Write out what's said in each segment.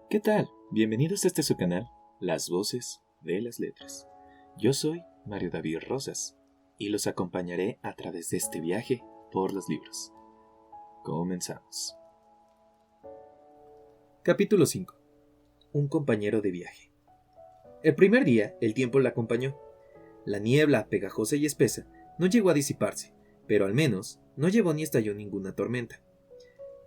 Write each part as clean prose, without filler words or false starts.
¿Qué tal? Bienvenidos a su canal, Las Voces de las Letras. Yo soy Mario David Rosas y los acompañaré a través de este viaje por los libros. Comenzamos. Capítulo 5. Un compañero de viaje. El primer día, el tiempo la acompañó. La niebla, pegajosa y espesa, no llegó a disiparse, pero al menos no llevó ni estalló ninguna tormenta.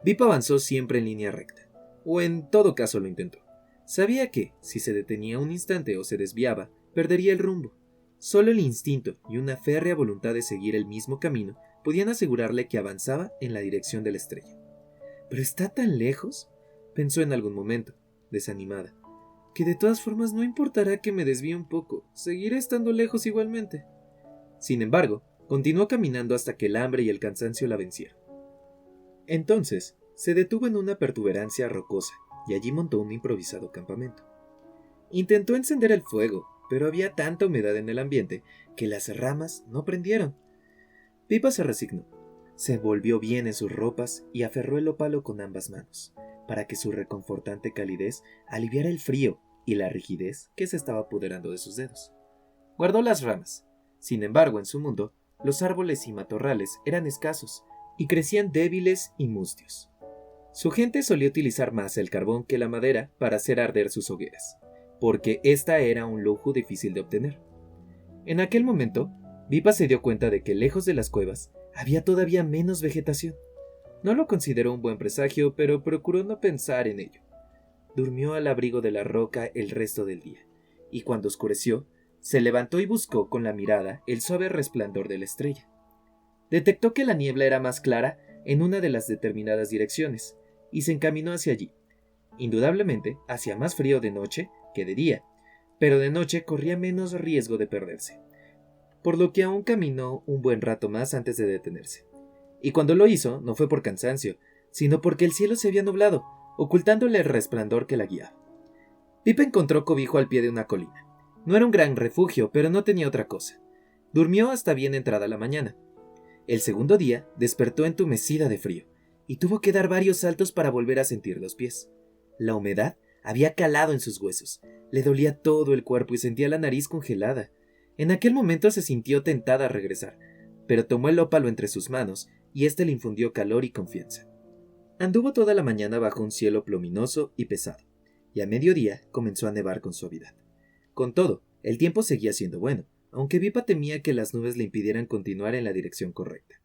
Vip avanzó siempre en línea recta, o en todo caso lo intentó. Sabía que, si se detenía un instante o se desviaba, perdería el rumbo. Solo el instinto y una férrea voluntad de seguir el mismo camino podían asegurarle que avanzaba en la dirección de la estrella. ¿Pero está tan lejos?, pensó en algún momento, desanimada, que de todas formas no importará que me desvíe un poco, seguiré estando lejos igualmente. Sin embargo, continuó caminando hasta que el hambre y el cansancio la vencieron. Entonces, se detuvo en una protuberancia rocosa y allí montó un improvisado campamento. Intentó encender el fuego, pero había tanta humedad en el ambiente que las ramas no prendieron. Pipa se resignó, se envolvió bien en sus ropas y aferró el ópalo con ambas manos, para que su reconfortante calidez aliviara el frío y la rigidez que se estaba apoderando de sus dedos. Guardó las ramas. Sin embargo, en su mundo, los árboles y matorrales eran escasos y crecían débiles y mustios. Su gente solía utilizar más el carbón que la madera para hacer arder sus hogueras, porque esta era un lujo difícil de obtener. En aquel momento, Vipa se dio cuenta de que lejos de las cuevas había todavía menos vegetación. No lo consideró un buen presagio, pero procuró no pensar en ello. Durmió al abrigo de la roca el resto del día, y cuando oscureció, se levantó y buscó con la mirada el suave resplandor de la estrella. Detectó que la niebla era más clara en una de las determinadas direcciones, y se encaminó hacia allí. Indudablemente, hacía más frío de noche que de día, pero de noche corría menos riesgo de perderse, por lo que aún caminó un buen rato más antes de detenerse. Y cuando lo hizo, no fue por cansancio, sino porque el cielo se había nublado, ocultándole el resplandor que la guiaba. Pipa encontró cobijo al pie de una colina. No era un gran refugio, pero no tenía otra cosa. Durmió hasta bien entrada la mañana. El segundo día despertó entumecida de frío, y tuvo que dar varios saltos para volver a sentir los pies. La humedad había calado en sus huesos, le dolía todo el cuerpo y sentía la nariz congelada. En aquel momento se sintió tentada a regresar, pero tomó el ópalo entre sus manos y éste le infundió calor y confianza. Anduvo toda la mañana bajo un cielo pluminoso y pesado, y a mediodía comenzó a nevar con suavidad. Con todo, el tiempo seguía siendo bueno, aunque Vipa temía que las nubes le impidieran continuar en la dirección correcta.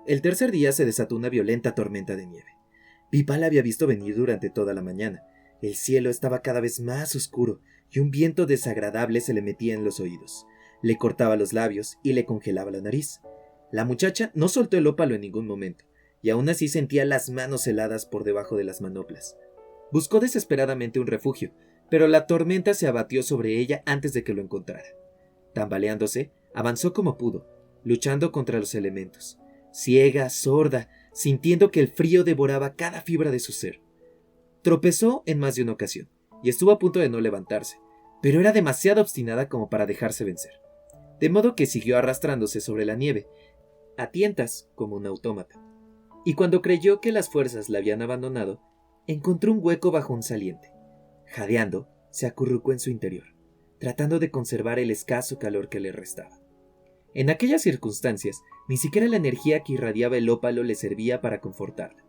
El tercer día se desató una violenta tormenta de nieve. Vipa la había visto venir durante toda la mañana. El cielo estaba cada vez más oscuro y un viento desagradable se le metía en los oídos. Le cortaba los labios y le congelaba la nariz. La muchacha no soltó el ópalo en ningún momento, y aún así sentía las manos heladas por debajo de las manoplas. Buscó desesperadamente un refugio, pero la tormenta se abatió sobre ella antes de que lo encontrara. Tambaleándose, avanzó como pudo, luchando contra los elementos, ciega, sorda, sintiendo que el frío devoraba cada fibra de su ser. Tropezó en más de una ocasión, y estuvo a punto de no levantarse, pero era demasiado obstinada como para dejarse vencer. De modo que siguió arrastrándose sobre la nieve, a tientas como un autómata. Y cuando creyó que las fuerzas la habían abandonado, encontró un hueco bajo un saliente. Jadeando, se acurrucó en su interior, tratando de conservar el escaso calor que le restaba. En aquellas circunstancias, ni siquiera la energía que irradiaba el ópalo le servía para confortarla.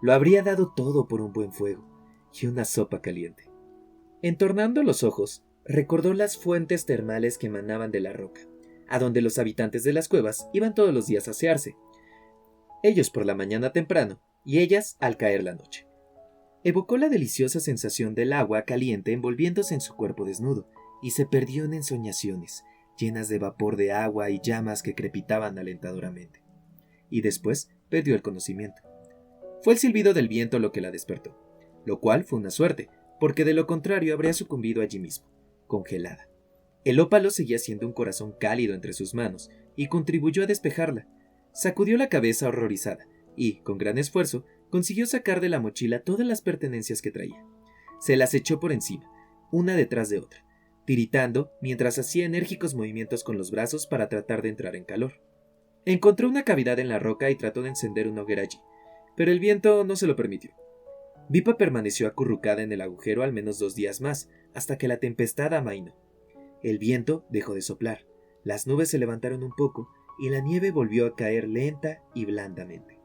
Lo habría dado todo por un buen fuego y una sopa caliente. Entornando los ojos, recordó las fuentes termales que emanaban de la roca, a donde los habitantes de las cuevas iban todos los días a asearse. Ellos por la mañana temprano y ellas al caer la noche. Evocó la deliciosa sensación del agua caliente envolviéndose en su cuerpo desnudo y se perdió en ensoñaciones, llenas de vapor de agua y llamas que crepitaban alentadoramente. Y después perdió el conocimiento. Fue el silbido del viento lo que la despertó, lo cual fue una suerte, porque de lo contrario habría sucumbido allí mismo, congelada. El ópalo seguía siendo un corazón cálido entre sus manos y contribuyó a despejarla. Sacudió la cabeza horrorizada y, con gran esfuerzo, consiguió sacar de la mochila todas las pertenencias que traía. Se las echó por encima, una detrás de otra, tiritando mientras hacía enérgicos movimientos con los brazos para tratar de entrar en calor. Encontró una cavidad en la roca y trató de encender una hoguera allí, pero el viento no se lo permitió. Vipa permaneció acurrucada en el agujero al menos 2 días más, hasta que la tempestad amainó. El viento dejó de soplar, las nubes se levantaron un poco y la nieve volvió a caer lenta y blandamente.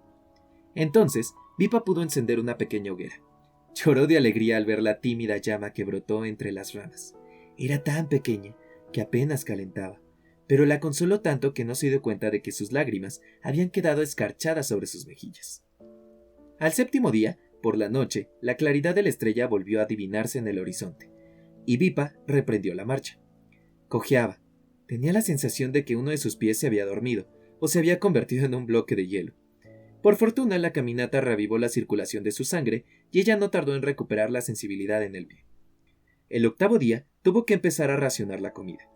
Entonces, Vipa pudo encender una pequeña hoguera. Lloró de alegría al ver la tímida llama que brotó entre las ramas. Era tan pequeña que apenas calentaba, pero la consoló tanto que no se dio cuenta de que sus lágrimas habían quedado escarchadas sobre sus mejillas. Al 7.º día, por la noche, la claridad de la estrella volvió a adivinarse en el horizonte, y Vipa reprendió la marcha. Cojeaba. Tenía la sensación de que uno de sus pies se había dormido, o se había convertido en un bloque de hielo. Por fortuna, la caminata reavivó la circulación de su sangre, y ella no tardó en recuperar la sensibilidad en el pie. El 8.º día, tuvo que empezar a racionar la comida.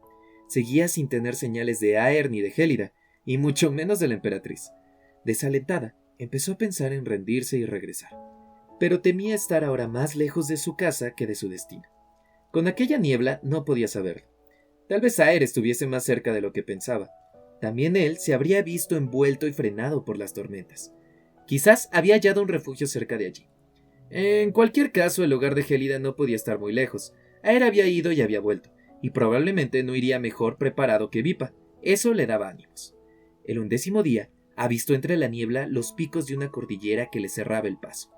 Seguía sin tener señales de Aer ni de Gélida, y mucho menos de la emperatriz. Desalentada, empezó a pensar en rendirse y regresar. Pero temía estar ahora más lejos de su casa que de su destino. Con aquella niebla no podía saberlo. Tal vez Aer estuviese más cerca de lo que pensaba. También él se habría visto envuelto y frenado por las tormentas. Quizás había hallado un refugio cerca de allí. En cualquier caso, el hogar de Gélida no podía estar muy lejos. Aer había ido y había vuelto, y probablemente no iría mejor preparado que Vipa. Eso le daba ánimos. El 11.º día, avistó entre la niebla los picos de una cordillera que le cerraba el paso.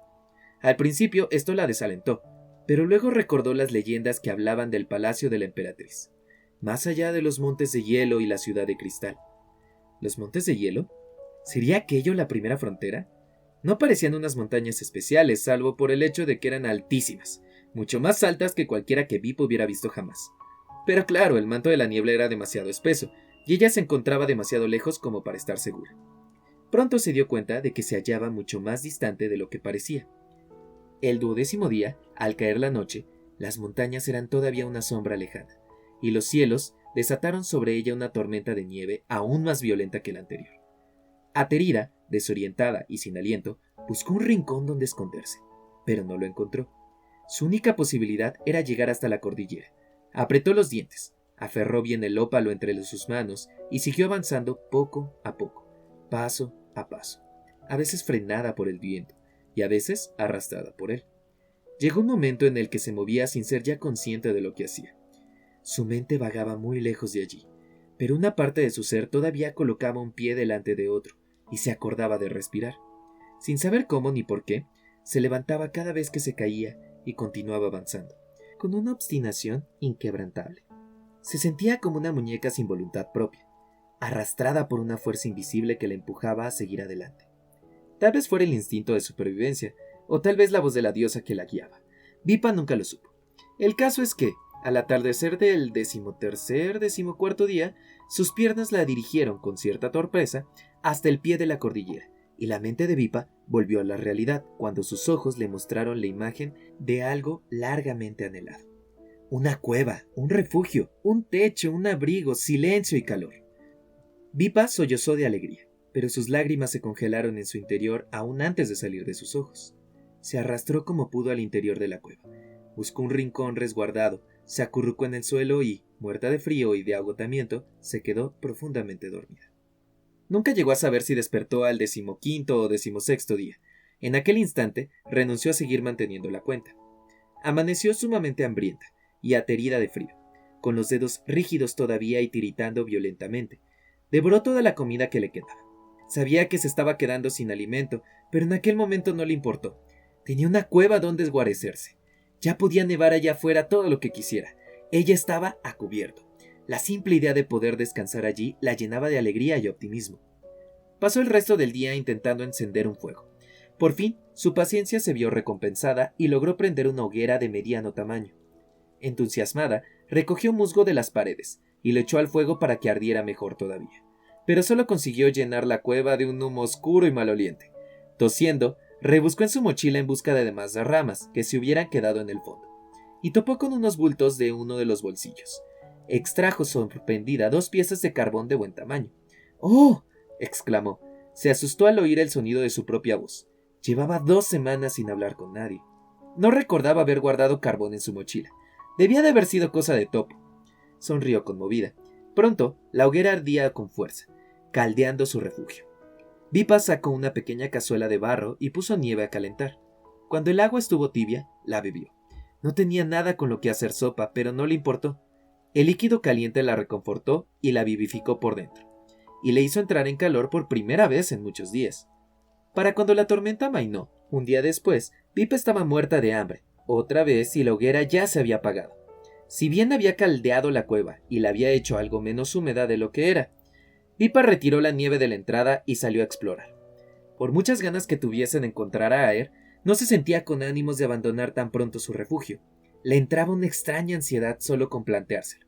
Al principio esto la desalentó, pero luego recordó las leyendas que hablaban del palacio de la emperatriz, más allá de los montes de hielo y la ciudad de cristal. ¿Los montes de hielo? ¿Sería aquello la primera frontera? No parecían unas montañas especiales, salvo por el hecho de que eran altísimas, mucho más altas que cualquiera que Vipa hubiera visto jamás. Pero claro, el manto de la niebla era demasiado espeso, y ella se encontraba demasiado lejos como para estar segura. Pronto se dio cuenta de que se hallaba mucho más distante de lo que parecía. El 12.º día, al caer la noche, las montañas eran todavía una sombra lejana, y los cielos desataron sobre ella una tormenta de nieve aún más violenta que la anterior. Aterida, desorientada y sin aliento, buscó un rincón donde esconderse, pero no lo encontró. Su única posibilidad era llegar hasta la cordillera. Apretó los dientes, aferró bien el ópalo entre sus manos y siguió avanzando poco a poco, paso a paso, a veces frenada por el viento y a veces arrastrada por él. Llegó un momento en el que se movía sin ser ya consciente de lo que hacía. Su mente vagaba muy lejos de allí, pero una parte de su ser todavía colocaba un pie delante de otro y se acordaba de respirar. Sin saber cómo ni por qué, se levantaba cada vez que se caía y continuaba avanzando, con una obstinación inquebrantable. Se sentía como una muñeca sin voluntad propia, arrastrada por una fuerza invisible que la empujaba a seguir adelante. Tal vez fuera el instinto de supervivencia, o tal vez la voz de la diosa que la guiaba. Vipa nunca lo supo. El caso es que, al atardecer del 13.º día, sus piernas la dirigieron con cierta torpeza hasta el pie de la cordillera, y la mente de Vipa volvió a la realidad cuando sus ojos le mostraron la imagen de algo largamente anhelado. Una cueva, un refugio, un techo, un abrigo, silencio y calor. Vipa sollozó de alegría, pero sus lágrimas se congelaron en su interior aún antes de salir de sus ojos. Se arrastró como pudo al interior de la cueva. Buscó un rincón resguardado, se acurrucó en el suelo y, muerta de frío y de agotamiento, se quedó profundamente dormida. Nunca llegó a saber si despertó al 15.º o 16.º día. En aquel instante renunció a seguir manteniendo la cuenta. Amaneció sumamente hambrienta y aterida de frío, con los dedos rígidos todavía y tiritando violentamente. Devoró toda la comida que le quedaba. Sabía que se estaba quedando sin alimento, pero en aquel momento no le importó. Tenía una cueva donde esguarecerse. Ya podía nevar allá afuera todo lo que quisiera. Ella estaba a cubierto. La simple idea de poder descansar allí la llenaba de alegría y optimismo. Pasó el resto del día intentando encender un fuego. Por fin, su paciencia se vio recompensada y logró prender una hoguera de mediano tamaño. Entusiasmada, recogió musgo de las paredes y lo echó al fuego para que ardiera mejor todavía. Pero solo consiguió llenar la cueva de un humo oscuro y maloliente. Tosiendo, rebuscó en su mochila en busca de demás ramas que se hubieran quedado en el fondo, y topó con unos bultos de uno de los bolsillos. Extrajo sorprendida 2 piezas de carbón de buen tamaño. ¡Oh!, exclamó. Se asustó al oír el sonido de su propia voz. Llevaba 2 semanas sin hablar con nadie. No recordaba haber guardado carbón en su mochila. Debía de haber sido cosa de Topo. Sonrió conmovida. Pronto, la hoguera ardía con fuerza, caldeando su refugio. Vipa sacó una pequeña cazuela de barro y puso nieve a calentar. Cuando el agua estuvo tibia, la bebió. No tenía nada con lo que hacer sopa, pero no le importó. El líquido caliente la reconfortó y la vivificó por dentro, y le hizo entrar en calor por primera vez en muchos días. Para cuando la tormenta amainó, un día después, Pipa estaba muerta de hambre, otra vez, y la hoguera ya se había apagado. Si bien había caldeado la cueva y la había hecho algo menos húmeda de lo que era, Pipa retiró la nieve de la entrada y salió a explorar. Por muchas ganas que tuviese de encontrar a Aer, no se sentía con ánimos de abandonar tan pronto su refugio. Le entraba una extraña ansiedad solo con planteárselo.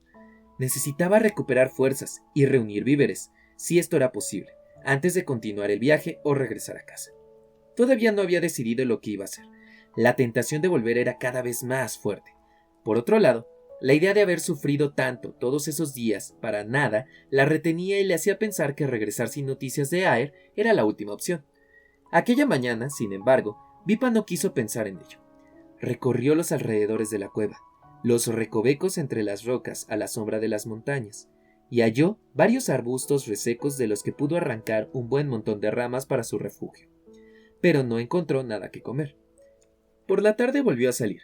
Necesitaba recuperar fuerzas y reunir víveres, si esto era posible, antes de continuar el viaje o regresar a casa. Todavía no había decidido lo que iba a hacer. La tentación de volver era cada vez más fuerte. Por otro lado, la idea de haber sufrido tanto todos esos días para nada la retenía y le hacía pensar que regresar sin noticias de Aer era la última opción. Aquella mañana, sin embargo, Pipa no quiso pensar en ello. Recorrió los alrededores de la cueva, los recovecos entre las rocas a la sombra de las montañas, y halló varios arbustos resecos de los que pudo arrancar un buen montón de ramas para su refugio. Pero no encontró nada que comer. Por la tarde volvió a salir,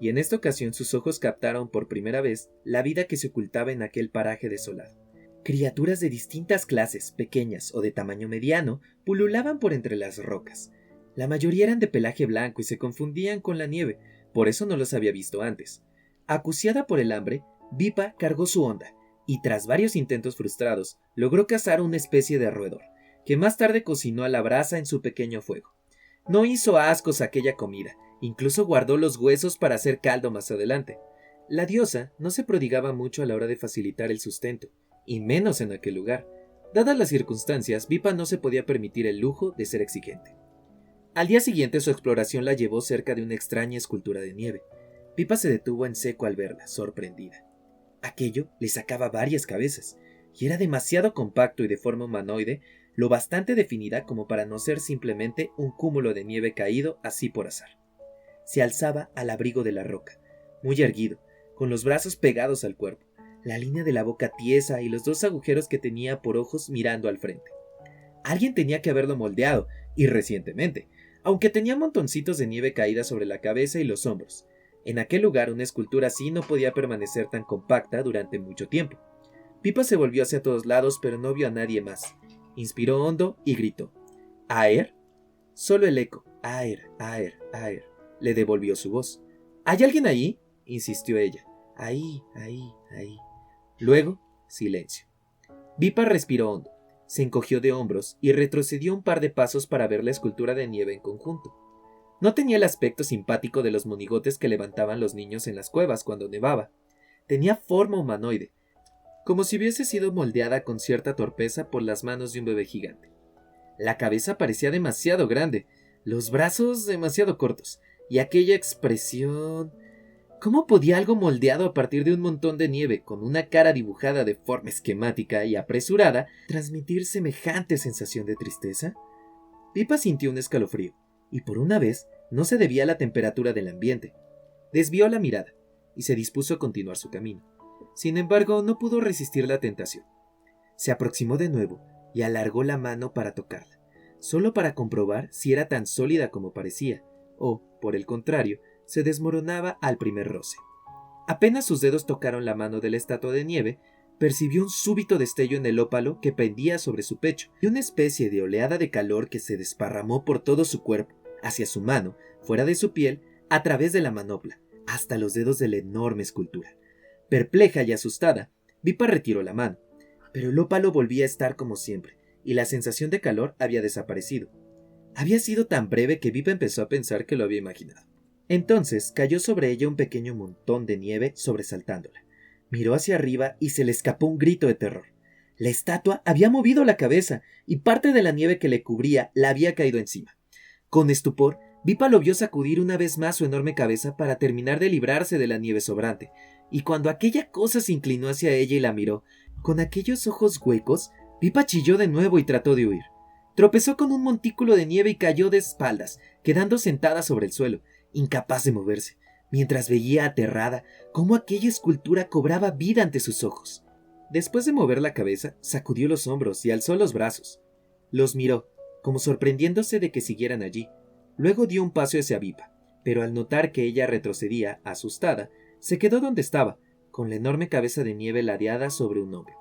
y en esta ocasión sus ojos captaron por primera vez la vida que se ocultaba en aquel paraje desolado. Criaturas de distintas clases, pequeñas o de tamaño mediano, pululaban por entre las rocas. La mayoría eran de pelaje blanco y se confundían con la nieve, por eso no los había visto antes. Acuciada por el hambre, Pipa cargó su honda, y tras varios intentos frustrados, logró cazar una especie de roedor, que más tarde cocinó a la brasa en su pequeño fuego. No hizo ascos aquella comida, incluso guardó los huesos para hacer caldo más adelante. La diosa no se prodigaba mucho a la hora de facilitar el sustento, y menos en aquel lugar. Dadas las circunstancias, Pipa no se podía permitir el lujo de ser exigente. Al día siguiente su exploración la llevó cerca de una extraña escultura de nieve. Pipa se detuvo en seco al verla, sorprendida. Aquello le sacaba varias cabezas, y era demasiado compacto y de forma humanoide, lo bastante definida como para no ser simplemente un cúmulo de nieve caído así por azar. Se alzaba al abrigo de la roca, muy erguido, con los brazos pegados al cuerpo, la línea de la boca tiesa y los dos agujeros que tenía por ojos mirando al frente. Alguien tenía que haberlo moldeado, y recientemente, aunque tenía montoncitos de nieve caída sobre la cabeza y los hombros. En aquel lugar una escultura así no podía permanecer tan compacta durante mucho tiempo. Pipa se volvió hacia todos lados, pero no vio a nadie más. Inspiró hondo y gritó: ¿Aer? Solo el eco: Aer, Aer, Aer, le devolvió su voz. ¿Hay alguien ahí?, insistió ella. Ahí, ahí, ahí. Luego, silencio. Pipa respiró hondo, se encogió de hombros y retrocedió un par de pasos para ver la escultura de nieve en conjunto. No tenía el aspecto simpático de los monigotes que levantaban los niños en las cuevas cuando nevaba. Tenía forma humanoide, como si hubiese sido moldeada con cierta torpeza por las manos de un bebé gigante. La cabeza parecía demasiado grande, los brazos demasiado cortos, y aquella expresión... ¿Cómo podía algo moldeado a partir de un montón de nieve, con una cara dibujada de forma esquemática y apresurada, transmitir semejante sensación de tristeza? Pipa sintió un escalofrío, y por una vez no se debía a la temperatura del ambiente. Desvió la mirada, y se dispuso a continuar su camino. Sin embargo, no pudo resistir la tentación. Se aproximó de nuevo, y alargó la mano para tocarla, solo para comprobar si era tan sólida como parecía, o, por el contrario, se desmoronaba al primer roce. Apenas sus dedos tocaron la mano de la estatua de nieve, percibió un súbito destello en el ópalo que pendía sobre su pecho y una especie de oleada de calor que se desparramó por todo su cuerpo, hacia su mano, fuera de su piel, a través de la manopla, hasta los dedos de la enorme escultura. Perpleja y asustada, Pipa retiró la mano, pero el ópalo volvía a estar como siempre, y la sensación de calor había desaparecido. Había sido tan breve que Pipa empezó a pensar que lo había imaginado. Entonces cayó sobre ella un pequeño montón de nieve sobresaltándola. Miró hacia arriba y se le escapó un grito de terror. La estatua había movido la cabeza y parte de la nieve que le cubría la había caído encima. Con estupor, Pipa lo vio sacudir una vez más su enorme cabeza para terminar de librarse de la nieve sobrante, y cuando aquella cosa se inclinó hacia ella y la miró, con aquellos ojos huecos, Pipa chilló de nuevo y trató de huir. Tropezó con un montículo de nieve y cayó de espaldas, quedando sentada sobre el suelo, incapaz de moverse, mientras veía aterrada cómo aquella escultura cobraba vida ante sus ojos. Después de mover la cabeza, sacudió los hombros y alzó los brazos. Los miró, como sorprendiéndose de que siguieran allí. Luego dio un paso hacia Pipa, pero al notar que ella retrocedía, asustada, se quedó donde estaba, con la enorme cabeza de nieve ladeada sobre un hombro,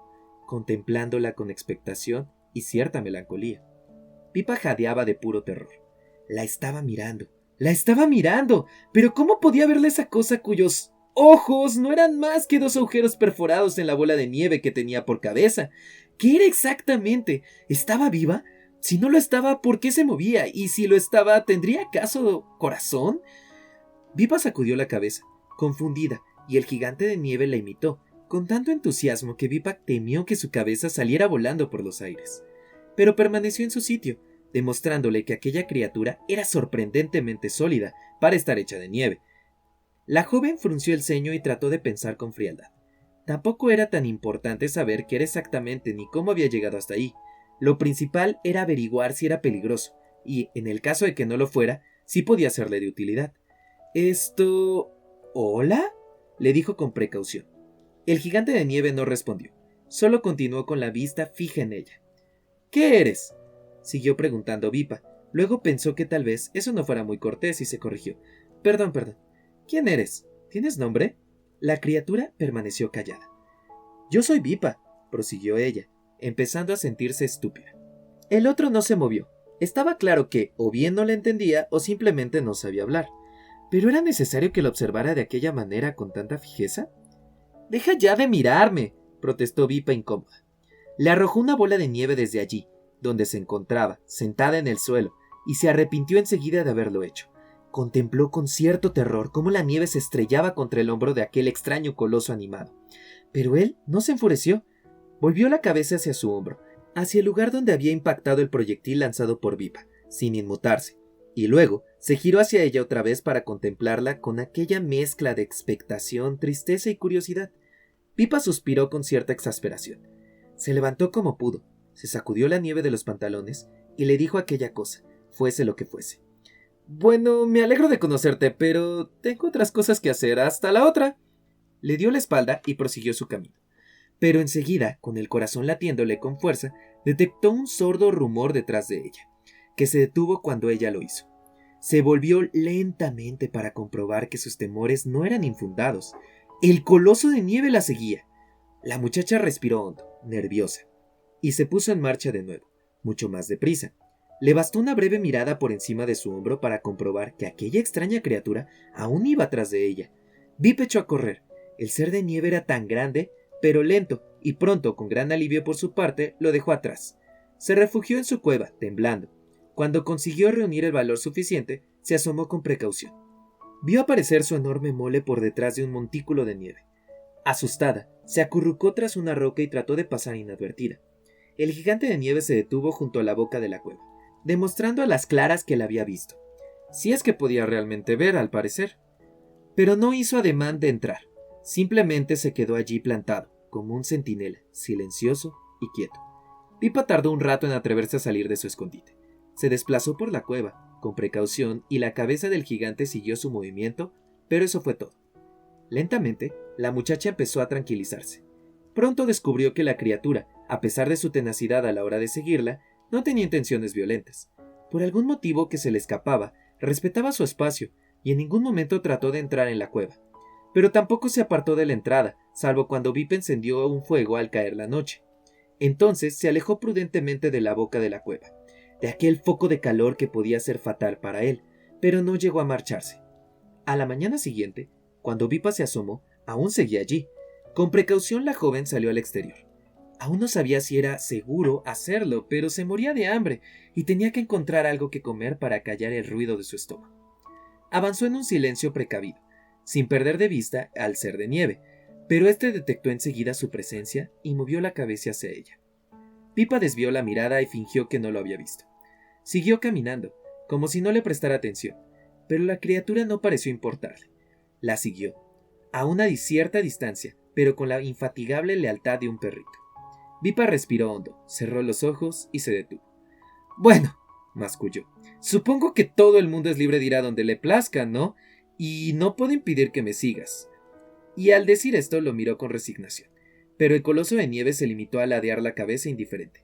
contemplándola con expectación y cierta melancolía. Pipa jadeaba de puro terror. La estaba mirando. ¡La estaba mirando! ¿Pero cómo podía verle esa cosa cuyos ojos no eran más que dos agujeros perforados en la bola de nieve que tenía por cabeza? ¿Qué era exactamente? ¿Estaba viva? Si no lo estaba, ¿por qué se movía? Y si lo estaba, ¿tendría acaso corazón? Pipa sacudió la cabeza, confundida, y el gigante de nieve la imitó, con tanto entusiasmo que Pipa temió que su cabeza saliera volando por los aires. Pero permaneció en su sitio, demostrándole que aquella criatura era sorprendentemente sólida para estar hecha de nieve. La joven frunció el ceño y trató de pensar con frialdad. Tampoco era tan importante saber qué era exactamente ni cómo había llegado hasta ahí. Lo principal era averiguar si era peligroso, y, en el caso de que no lo fuera, sí podía serle de utilidad. ¿Hola? Le dijo con precaución. El gigante de nieve no respondió, solo continuó con la vista fija en ella. ¿Qué eres?, siguió preguntando Pipa. Luego pensó que tal vez eso no fuera muy cortés y se corrigió. Perdón. ¿Quién eres? ¿Tienes nombre? La criatura permaneció callada. Yo soy Pipa, prosiguió ella, empezando a sentirse estúpida. El otro no se movió. Estaba claro que o bien no le entendía o simplemente no sabía hablar. ¿Pero era necesario que lo observara de aquella manera con tanta fijeza? «Deja ya de mirarme», protestó Pipa incómoda. Le arrojó una bola de nieve desde allí, donde se encontraba, sentada en el suelo, y se arrepintió enseguida de haberlo hecho. Contempló con cierto terror cómo la nieve se estrellaba contra el hombro de aquel extraño coloso animado. Pero él no se enfureció. Volvió la cabeza hacia su hombro, hacia el lugar donde había impactado el proyectil lanzado por Pipa, sin inmutarse, y luego se giró hacia ella otra vez para contemplarla con aquella mezcla de expectación, tristeza y curiosidad. Pipa suspiró con cierta exasperación. Se levantó como pudo, se sacudió la nieve de los pantalones y le dijo aquella cosa, fuese lo que fuese. «Bueno, me alegro de conocerte, pero tengo otras cosas que hacer. Hasta la otra». Le dio la espalda y prosiguió su camino. Pero enseguida, con el corazón latiéndole con fuerza, detectó un sordo rumor detrás de ella, que se detuvo cuando ella lo hizo. Se volvió lentamente para comprobar que sus temores no eran infundados. El coloso de nieve la seguía. La muchacha respiró hondo, nerviosa, y se puso en marcha de nuevo, mucho más deprisa. Le bastó una breve mirada por encima de su hombro para comprobar que aquella extraña criatura aún iba tras de ella. Vip echó a correr. El ser de nieve era tan grande, pero lento, y pronto, con gran alivio por su parte, lo dejó atrás. Se refugió en su cueva, temblando. Cuando consiguió reunir el valor suficiente, se asomó con precaución. Vio aparecer su enorme mole por detrás de un montículo de nieve. Asustada, se acurrucó tras una roca y trató de pasar inadvertida. El gigante de nieve se detuvo junto a la boca de la cueva, demostrando a las claras que la había visto. Si es que podía realmente ver, al parecer. Pero no hizo ademán de entrar. Simplemente se quedó allí plantado, como un centinela, silencioso y quieto. Pipa tardó un rato en atreverse a salir de su escondite. Se desplazó por la cueva, con precaución, y la cabeza del gigante siguió su movimiento, pero eso fue todo. Lentamente, la muchacha empezó a tranquilizarse. Pronto descubrió que la criatura, a pesar de su tenacidad a la hora de seguirla, no tenía intenciones violentas. Por algún motivo que se le escapaba, respetaba su espacio y en ningún momento trató de entrar en la cueva. Pero tampoco se apartó de la entrada, salvo cuando Vip encendió un fuego al caer la noche. Entonces se alejó prudentemente de la boca de la cueva, de aquel foco de calor que podía ser fatal para él, pero no llegó a marcharse. A la mañana siguiente, cuando Vipa se asomó, aún seguía allí. Con precaución la joven salió al exterior. Aún no sabía si era seguro hacerlo, pero se moría de hambre y tenía que encontrar algo que comer para callar el ruido de su estómago. Avanzó en un silencio precavido, sin perder de vista al ser de nieve, pero este detectó enseguida su presencia y movió la cabeza hacia ella. Pipa desvió la mirada y fingió que no lo había visto. Siguió caminando, como si no le prestara atención, pero la criatura no pareció importarle. La siguió, a una cierta distancia, pero con la infatigable lealtad de un perrito. Pipa respiró hondo, cerró los ojos y se detuvo. «Bueno», masculló, «supongo que todo el mundo es libre de ir a donde le plazca, ¿no? Y no puedo impedir que me sigas». Y al decir esto lo miró con resignación, pero el coloso de nieve se limitó a ladear la cabeza indiferente.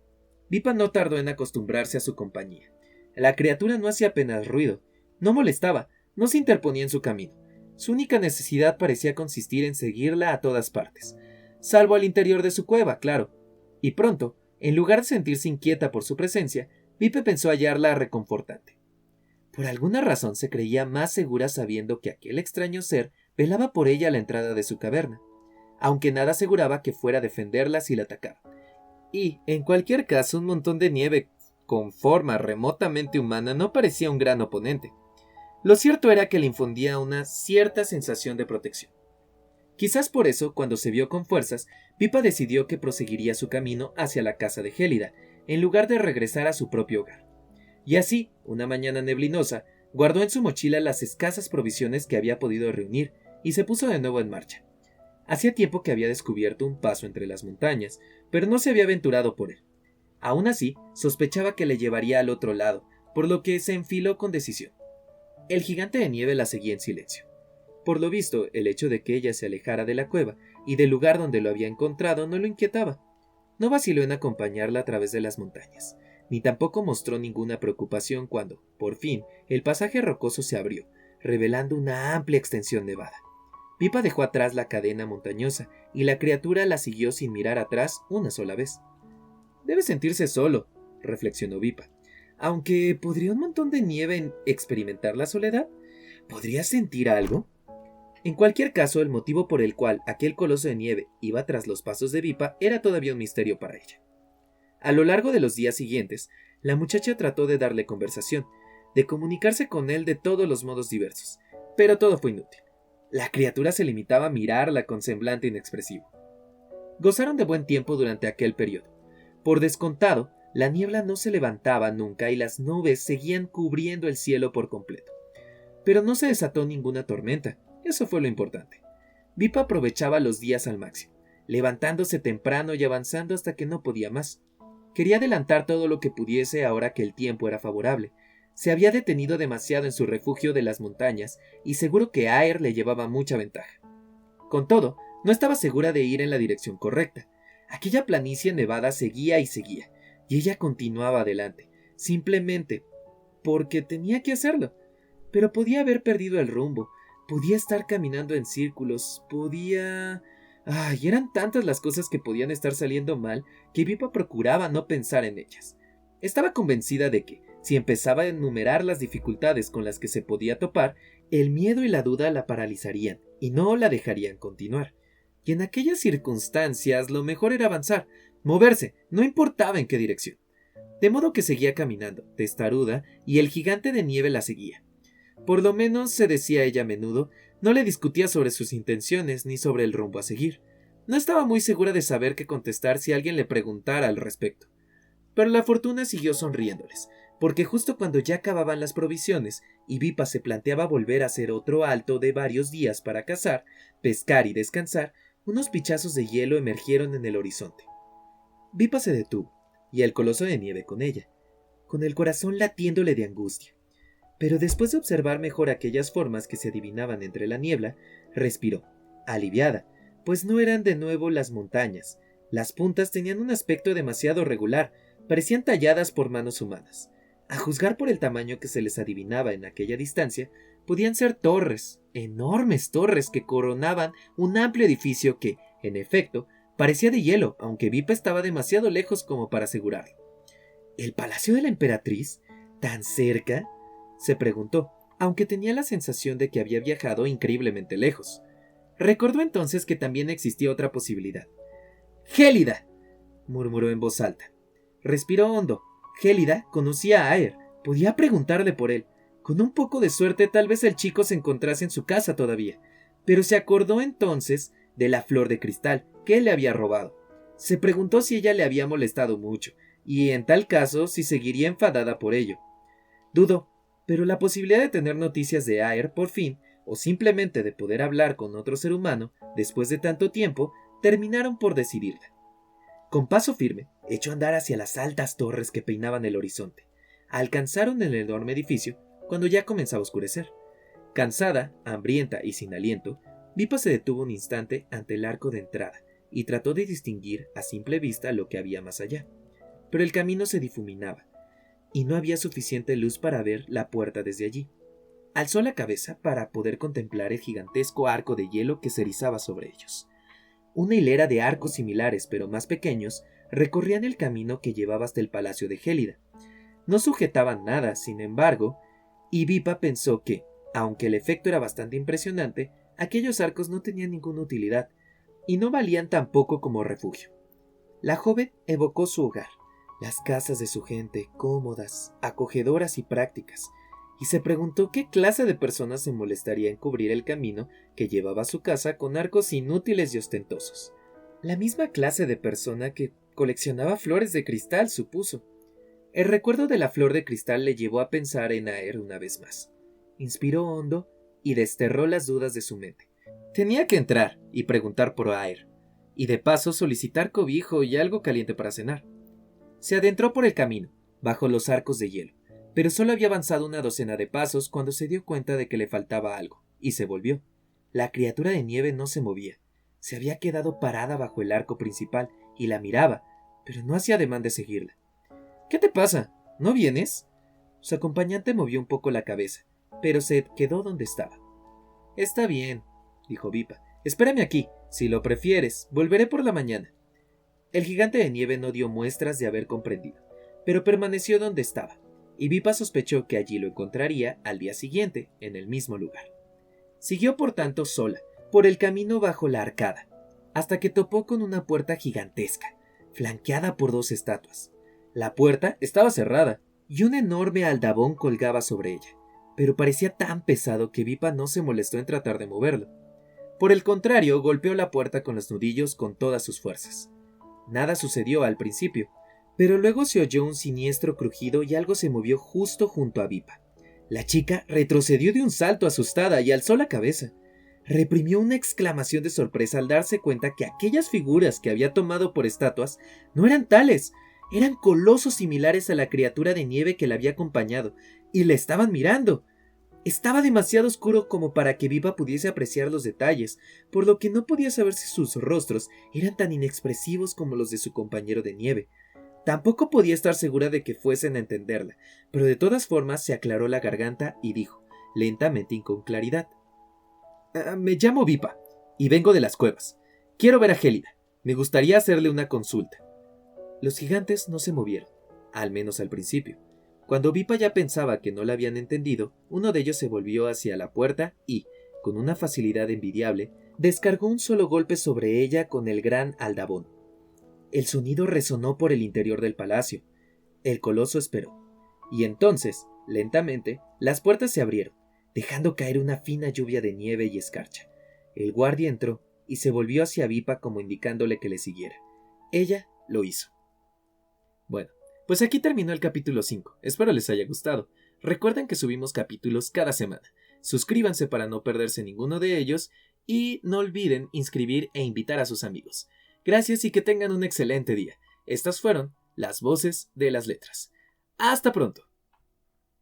Pipa no tardó en acostumbrarse a su compañía. La criatura no hacía apenas ruido, no molestaba, no se interponía en su camino. Su única necesidad parecía consistir en seguirla a todas partes, salvo al interior de su cueva, claro. Y pronto, en lugar de sentirse inquieta por su presencia, Pipe pensó hallarla reconfortante. Por alguna razón se creía más segura sabiendo que aquel extraño ser velaba por ella a la entrada de su caverna, aunque nada aseguraba que fuera a defenderla si la atacaba. Y, en cualquier caso, un montón de nieve con forma remotamente humana no parecía un gran oponente. Lo cierto era que le infundía una cierta sensación de protección. Quizás por eso, cuando se vio con fuerzas, Pipa decidió que proseguiría su camino hacia la casa de Gélida, en lugar de regresar a su propio hogar. Y así, una mañana neblinosa, guardó en su mochila las escasas provisiones que había podido reunir y se puso de nuevo en marcha. Hacía tiempo que había descubierto un paso entre las montañas, pero no se había aventurado por él. Aún así, sospechaba que le llevaría al otro lado, por lo que se enfiló con decisión. El gigante de nieve la seguía en silencio. Por lo visto, el hecho de que ella se alejara de la cueva y del lugar donde lo había encontrado no lo inquietaba. No vaciló en acompañarla a través de las montañas, ni tampoco mostró ninguna preocupación cuando, por fin, el pasaje rocoso se abrió, revelando una amplia extensión nevada. Pipa dejó atrás la cadena montañosa y la criatura la siguió sin mirar atrás una sola vez. Debe sentirse solo, reflexionó Pipa. Aunque ¿podría un montón de nieve experimentar la soledad? ¿Podría sentir algo? En cualquier caso, el motivo por el cual aquel coloso de nieve iba tras los pasos de Pipa era todavía un misterio para ella. A lo largo de los días siguientes, la muchacha trató de darle conversación, de comunicarse con él de todos los modos diversos, pero todo fue inútil. La criatura se limitaba a mirarla con semblante inexpresivo. Gozaron de buen tiempo durante aquel periodo. Por descontado, la niebla no se levantaba nunca y las nubes seguían cubriendo el cielo por completo. Pero no se desató ninguna tormenta, eso fue lo importante. Pipa aprovechaba los días al máximo, levantándose temprano y avanzando hasta que no podía más. Quería adelantar todo lo que pudiese ahora que el tiempo era favorable. Se había detenido demasiado en su refugio de las montañas y seguro que Aer le llevaba mucha ventaja. Con todo, no estaba segura de ir en la dirección correcta. Aquella planicie nevada seguía y seguía, y ella continuaba adelante, simplemente porque tenía que hacerlo. Pero podía haber perdido el rumbo, podía estar caminando en círculos, podía... y eran tantas las cosas que podían estar saliendo mal que Pipa procuraba no pensar en ellas. Estaba convencida de que, si empezaba a enumerar las dificultades con las que se podía topar, el miedo y la duda la paralizarían y no la dejarían continuar. Y en aquellas circunstancias lo mejor era avanzar, moverse, no importaba en qué dirección. De modo que seguía caminando, testaruda, y el gigante de nieve la seguía. Por lo menos, se decía ella a menudo, no le discutía sobre sus intenciones ni sobre el rumbo a seguir. No estaba muy segura de saber qué contestar si alguien le preguntara al respecto. Pero la fortuna siguió sonriéndoles, porque justo cuando ya acababan las provisiones y Pipa se planteaba volver a hacer otro alto de varios días para cazar, pescar y descansar, unos pichazos de hielo emergieron en el horizonte. Pipa se detuvo, y el coloso de nieve con ella, con el corazón latiéndole de angustia. Pero después de observar mejor aquellas formas que se adivinaban entre la niebla, respiró, aliviada, pues no eran de nuevo las montañas. Las puntas tenían un aspecto demasiado regular, parecían talladas por manos humanas. A juzgar por el tamaño que se les adivinaba en aquella distancia, podían ser torres, enormes torres que coronaban un amplio edificio que, en efecto, parecía de hielo, aunque Pipa estaba demasiado lejos como para asegurarlo. ¿El palacio de la emperatriz? ¿Tan cerca?, se preguntó, aunque tenía la sensación de que había viajado increíblemente lejos. Recordó entonces que también existía otra posibilidad. «¡Gélida!», murmuró en voz alta. Respiró hondo. Gélida conocía a Aer, podía preguntarle por él. Con un poco de suerte tal vez el chico se encontrase en su casa todavía. Pero se acordó entonces de la flor de cristal que él le había robado. Se preguntó si ella le había molestado mucho, y en tal caso si seguiría enfadada por ello. Dudó, pero la posibilidad de tener noticias de Aer por fin, o simplemente de poder hablar con otro ser humano después de tanto tiempo, terminaron por decidirla. Con paso firme, echó a andar hacia las altas torres que peinaban el horizonte. Alcanzaron el enorme edificio cuando ya comenzaba a oscurecer. Cansada, hambrienta y sin aliento, Pipa se detuvo un instante ante el arco de entrada y trató de distinguir a simple vista lo que había más allá. Pero el camino se difuminaba, y no había suficiente luz para ver la puerta desde allí. alzó la cabeza para poder contemplar el gigantesco arco de hielo que se erizaba sobre ellos. Una hilera de arcos similares pero más pequeños recorrían el camino que llevaba hasta el palacio de Gélida. No sujetaban nada, sin embargo, y Vipa pensó que, aunque el efecto era bastante impresionante, aquellos arcos no tenían ninguna utilidad, y no valían tampoco como refugio. La joven evocó su hogar, las casas de su gente, cómodas, acogedoras y prácticas, y se preguntó qué clase de personas se molestaría en cubrir el camino que llevaba a su casa con arcos inútiles y ostentosos. La misma clase de persona que coleccionaba flores de cristal, supuso. El recuerdo de la flor de cristal le llevó a pensar en Aer una vez más. Inspiró hondo y desterró las dudas de su mente. Tenía que entrar y preguntar por Aer, y de paso solicitar cobijo y algo caliente para cenar. Se adentró por el camino, bajo los arcos de hielo, pero solo había avanzado una docena de pasos cuando se dio cuenta de que le faltaba algo, y se volvió. La criatura de nieve no se movía. Se había quedado parada bajo el arco principal y la miraba, pero no hacía ademán de seguirla. —¿Qué te pasa? ¿No vienes? Su acompañante movió un poco la cabeza, pero se quedó donde estaba. —Está bien —dijo Vipa—, espérame aquí. Si lo prefieres, volveré por la mañana. El gigante de nieve no dio muestras de haber comprendido, pero permaneció donde estaba, y Vipa sospechó que allí lo encontraría al día siguiente, en el mismo lugar. Siguió por tanto sola, por el camino bajo la arcada, hasta que topó con una puerta gigantesca, flanqueada por 2 estatuas. La puerta estaba cerrada, y un enorme aldabón colgaba sobre ella, pero parecía tan pesado que Vipa no se molestó en tratar de moverlo. Por el contrario, golpeó la puerta con los nudillos con todas sus fuerzas. Nada sucedió al principio, pero luego se oyó un siniestro crujido y algo se movió justo junto a Vipa. La chica retrocedió de un salto asustada y alzó la cabeza. Reprimió una exclamación de sorpresa al darse cuenta que aquellas figuras que había tomado por estatuas no eran tales. Eran colosos similares a la criatura de nieve que la había acompañado, y le estaban mirando. Estaba demasiado oscuro como para que Vipa pudiese apreciar los detalles, por lo que no podía saber si sus rostros eran tan inexpresivos como los de su compañero de nieve. Tampoco podía estar segura de que fuesen a entenderla, pero de todas formas se aclaró la garganta y dijo, lentamente y con claridad: Me llamo Vipa, y vengo de las cuevas. Quiero ver a Gélida. Me gustaría hacerle una consulta. Los gigantes no se movieron, al menos al principio. Cuando Vipa ya pensaba que no la habían entendido, uno de ellos se volvió hacia la puerta y, con una facilidad envidiable, descargó un solo golpe sobre ella con el gran aldabón. El sonido resonó por el interior del palacio. El coloso esperó, y entonces, lentamente, las puertas se abrieron, dejando caer una fina lluvia de nieve y escarcha. El guardia entró y se volvió hacia Vipa como indicándole que le siguiera. Ella lo hizo. Bueno, pues aquí terminó el capítulo 5. Espero les haya gustado. Recuerden que subimos capítulos cada semana. Suscríbanse para no perderse ninguno de ellos y no olviden inscribir e invitar a sus amigos. Gracias y que tengan un excelente día. Estas fueron las voces de las letras. ¡Hasta pronto!